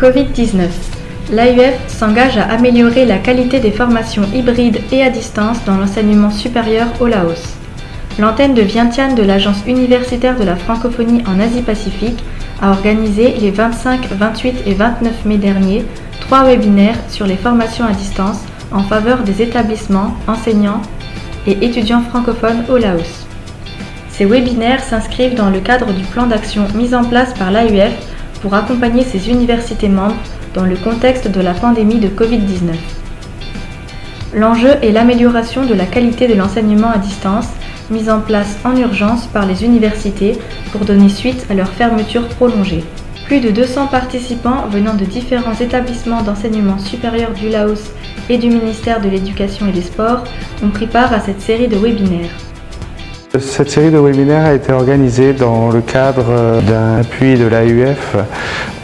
Covid-19. L'AUF s'engage à améliorer la qualité des formations hybrides et à distance dans l'enseignement supérieur au Laos. L'antenne de Vientiane de l'Agence universitaire de la francophonie en Asie-Pacifique a organisé les 25, 28 et 29 mai dernier 3 webinaires sur les formations à distance en faveur des établissements, enseignants et étudiants francophones au Laos. Ces webinaires s'inscrivent dans le cadre du plan d'action mis en place par l'AUF pour accompagner ses universités membres dans le contexte de la pandémie de Covid-19. L'enjeu est l'amélioration de la qualité de l'enseignement à distance, mise en place en urgence par les universités pour donner suite à leur fermeture prolongée. Plus de 200 participants venant de différents établissements d'enseignement supérieur du Laos et du ministère de l'Éducation et des Sports ont pris part à cette série de webinaires. Cette série de webinaires a été organisée dans le cadre d'un appui de l'AUF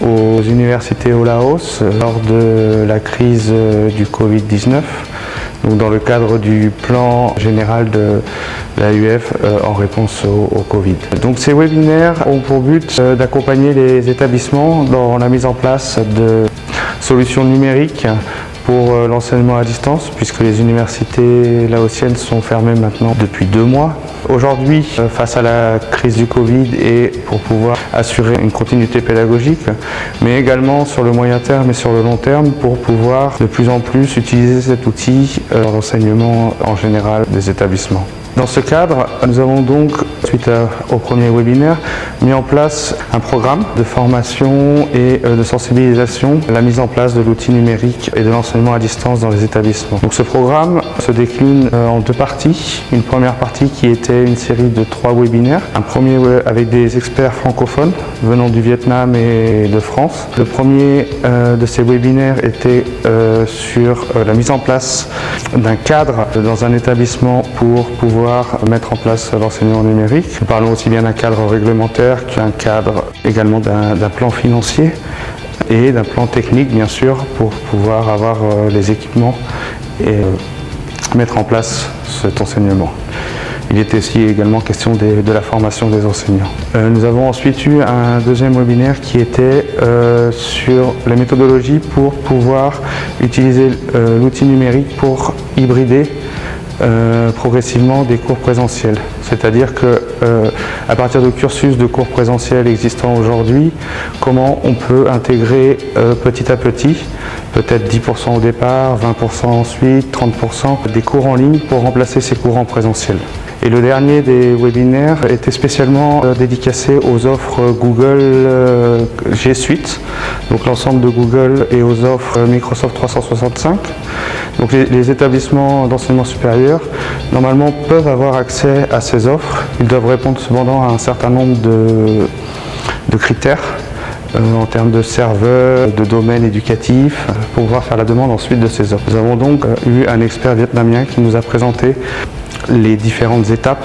aux universités au Laos lors de la crise du Covid-19, donc dans le cadre du plan général de l'AUF en réponse au Covid. Donc ces webinaires ont pour but d'accompagner les établissements dans la mise en place de solutions numériques pour l'enseignement à distance, puisque les universités laotiennes sont fermées maintenant depuis 2 mois. Aujourd'hui, face à la crise du Covid et pour pouvoir assurer une continuité pédagogique, mais également sur le moyen terme et sur le long terme pour pouvoir de plus en plus utiliser cet outil dans l'enseignement en général des établissements. Dans ce cadre, nous avons donc, suite au premier webinaire, mis en place un programme de formation et de sensibilisation, la mise en place de l'outil numérique et de l'enseignement à distance dans les établissements. Donc ce programme se décline en 2 parties. Une première partie qui était une série de 3 webinaires. Un premier avec des experts francophones venant du Vietnam et de France. Le premier de ces webinaires était sur la mise en place d'un cadre dans un établissement pour pouvoir mettre en place l'enseignement numérique. Nous parlons aussi bien d'un cadre réglementaire qu'un cadre également d'un plan financier et d'un plan technique bien sûr pour pouvoir avoir les équipements et mettre en place cet enseignement. Il était aussi également question de la formation des enseignants. Nous avons ensuite eu un deuxième webinaire qui était sur les méthodologies pour pouvoir utiliser l'outil numérique pour hybrider progressivement des cours présentiels. C'est-à-dire que à partir de cursus de cours présentiels existants aujourd'hui, comment on peut intégrer petit à petit, peut-être 10% au départ, 20% ensuite, 30% des cours en ligne pour remplacer ces cours en présentiel. Et le dernier des webinaires était spécialement dédicacé aux offres Google G Suite, donc l'ensemble de Google, et aux offres Microsoft 365. Donc les établissements d'enseignement supérieur, normalement, peuvent avoir accès à ces offres. Ils doivent répondre cependant à un certain nombre de critères en termes de serveurs, de domaines éducatifs, pour pouvoir faire la demande ensuite de ces offres. Nous avons donc eu un expert vietnamien qui nous a présenté les différentes étapes,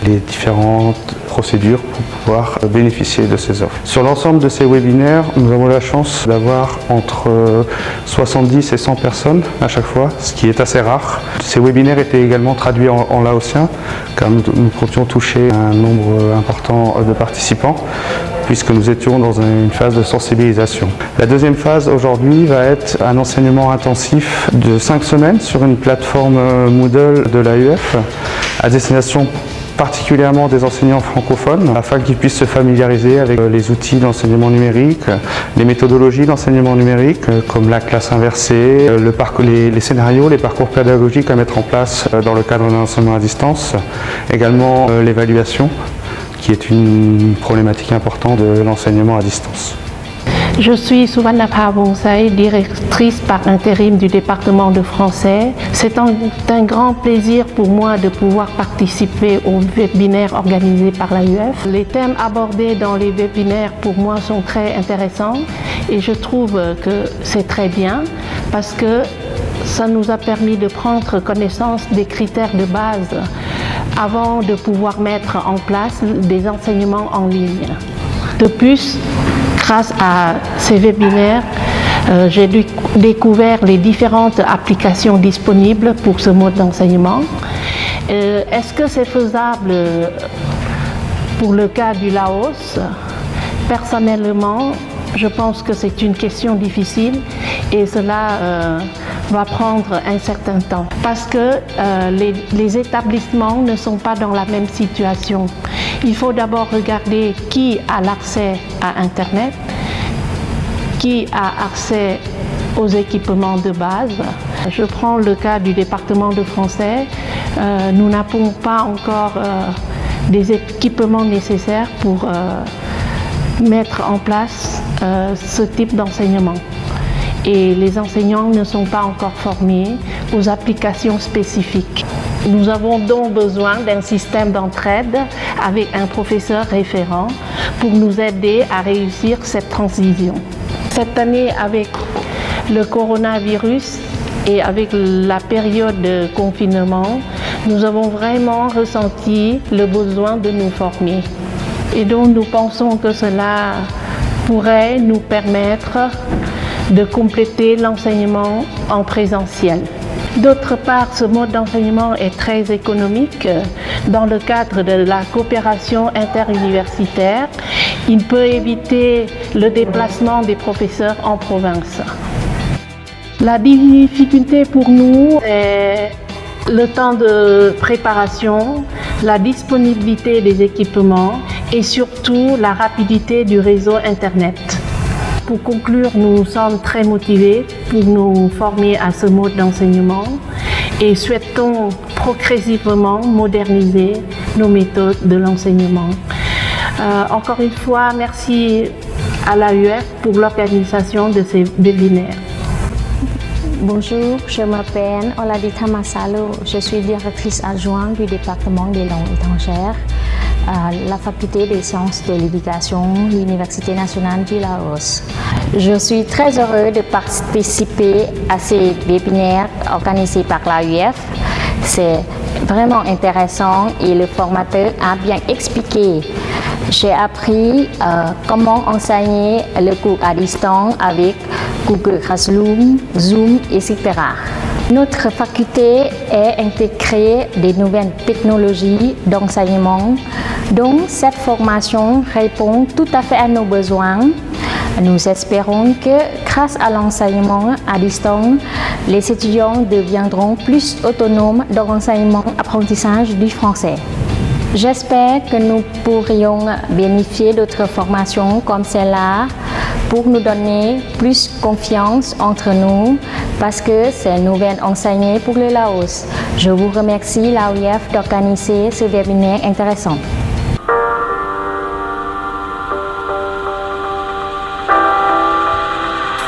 les différentes procédures pour pouvoir bénéficier de ces offres. Sur l'ensemble de ces webinaires, nous avons la chance d'avoir entre 70 et 100 personnes à chaque fois, ce qui est assez rare. Ces webinaires étaient également traduits en laotien, car nous comptions toucher un nombre important de participants, puisque nous étions dans une phase de sensibilisation. La deuxième phase aujourd'hui va être un enseignement intensif de 5 semaines sur une plateforme Moodle de l'AUF à destination particulièrement des enseignants francophones, afin qu'ils puissent se familiariser avec les outils d'enseignement numérique, les méthodologies d'enseignement numérique, comme la classe inversée, les scénarios, les parcours pédagogiques à mettre en place dans le cadre d'un enseignement à distance, également l'évaluation, qui est une problématique importante de l'enseignement à distance. Je suis Suvarnabha Bonsai, directrice par intérim du département de français. C'est un grand plaisir pour moi de pouvoir participer aux webinaires organisés par l'AUF. Les thèmes abordés dans les webinaires pour moi sont très intéressants et je trouve que c'est très bien parce que ça nous a permis de prendre connaissance des critères de base avant de pouvoir mettre en place des enseignements en ligne. De plus, grâce à ces webinaires, j'ai découvert les différentes applications disponibles pour ce mode d'enseignement. Est-ce que c'est faisable pour le cas du Laos? Personnellement, Je pense que c'est une question difficile et cela va prendre un certain temps parce que les établissements ne sont pas dans la même situation. Il faut d'abord regarder qui a l'accès à Internet, qui a accès aux équipements de base. Je prends le cas du département de français. Nous n'avons pas encore des équipements nécessaires pour mettre en place ce type d'enseignement. Et les enseignants ne sont pas encore formés aux applications spécifiques. Nous avons donc besoin d'un système d'entraide avec un professeur référent pour nous aider à réussir cette transition. Cette année, avec le coronavirus et avec la période de confinement, nous avons vraiment ressenti le besoin de nous former. Et donc nous pensons que cela pourrait nous permettre de compléter l'enseignement en présentiel. D'autre part, ce mode d'enseignement est très économique. Dans le cadre de la coopération interuniversitaire, il peut éviter le déplacement des professeurs en province. La difficulté pour nous est le temps de préparation, la disponibilité des équipements et surtout la rapidité du réseau Internet. Pour conclure, nous sommes très motivés pour nous former à ce mode d'enseignement et souhaitons progressivement moderniser nos méthodes de l'enseignement. Encore une fois, merci à l'AUF pour l'organisation de ces webinaires. Bonjour, je m'appelle Oladita Masalo, je suis directrice adjointe du département des langues étrangères à la faculté des sciences de l'éducation, l'Université nationale du Laos. Je suis très heureuse de participer à ces webinaires organisés par l'AUF. C'est vraiment intéressant et le formateur a bien expliqué. J'ai appris comment enseigner le cours à distance avec Google Classroom, Zoom, etc. Notre faculté a intégré des nouvelles technologies d'enseignement, donc cette formation répond tout à fait à nos besoins. Nous espérons que grâce à l'enseignement à distance, les étudiants deviendront plus autonomes dans l'enseignement-apprentissage du français. J'espère que nous pourrions bénéficier d'autres formations comme celle-là pour nous donner plus confiance entre nous parce que c'est nouvelle enseignée pour le Laos. Je vous remercie l'AUF d'organiser ce webinaire intéressant.